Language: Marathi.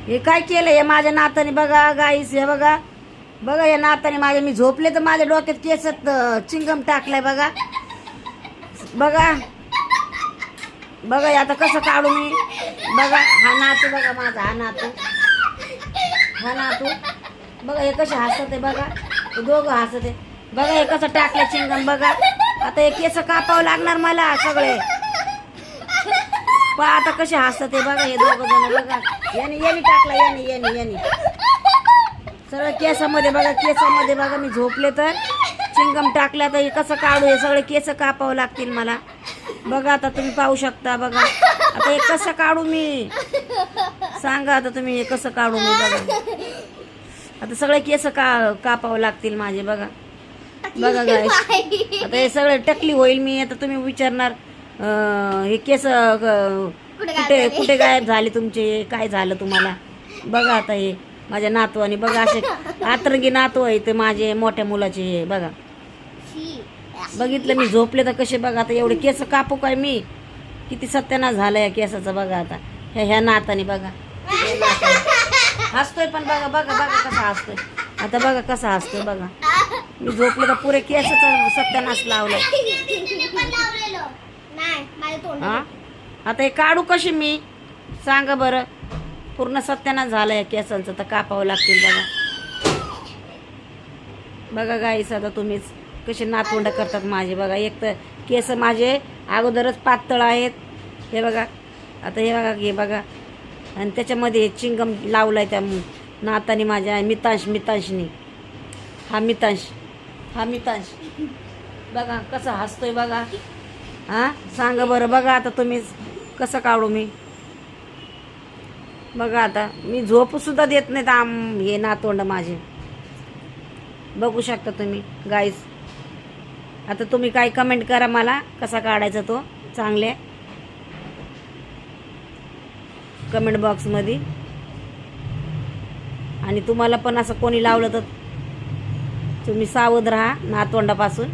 हे काय केलं हे माझ्या नाताने बघा गाईस, हे बघा बघा या नाताने माझ्या, मी झोपले तर माझ्या डोक्यात केसात चिंगम टाकलाय बघा बघा बघा. आता कसं काढू मी बघा. हा नातू बघा माझा, हा नातू बघा हे कसे हसत आहे बघा, हे दोघं हसत आहे बघा. हे कसं टाकलं चिंगम बघा. आता हे केस कापावं लागणार मला सगळे. पण आता कसे हसत आहे बघा हे दोघं जण बघा. यांनी टाकला, यांनी सगळं केसामध्ये बघा, केसामध्ये बघा. मी झोपले तर चिंगम टाकल्या, तर हे कसं काढू, हे सगळे केस कापावं लागतील मला बघा. आता तुम्ही पाहू शकता बघा. आता हे कसं काढू मी सांगा, आता तुम्ही हे कसं काढू मी बघा. आता सगळे केस कापावं लागतील माझे बघा बघा गाईस. आता हे सगळे टकली होईल मी. आता तुम्ही विचारणार हे केस कुठे कुठे गायब झाले तुमचे, काय झालं तुम्हाला बघा. आता हे माझ्या नातवाने बघा, असे आतरंगी नातू आहे ते माझे मोठ्या मुलाचे हे बघा. बघितलं मी झोपले तर कसे बघा. आता एवढे केस कापू काय मी, किती सत्यानाश झालं या केसाचं बघा. आता ह्या नाताने बघा हसतोय, पण बघा बघा बघा कसा हसतोय. आता बघा कसा हसतोय बघा. मी झोपले तर पुरे केसाचा सत्यानाश लावलाय. हा आता हे काढू कशी मी सांगा बरं. पूर्ण सत्यानाश झालं या केसांचं, तर कापावं लागतील बघा बघा गाईस. आता तुम्हीच कसे नातवंड करतात माझे बघा. एक तर केस माझे अगोदरच पातळ आहेत हे बघा. आता हे बघा, हे बघा. आणि त्याच्यामध्ये चिंगम लावलाय त्या नाताने माझ्या मितांशनी. हा मितांश बघा कसं हसतोय बघा. हा सांगा बरं बघा. आता तुम्हीच कसं काढू मी बघा. आता मी झोपू सुद्धा देत नाहीत हे नातवंड माझे बघू शकता तुम्ही गाईस. आता तुम्ही काय कमेंट करा मला कसा काढायचा तो चांगले कमेंट बॉक्समध्ये. आणि तुम्हाला पण असं कोणी लावलं तर तुम्ही सावध राहा नातवंडापासून.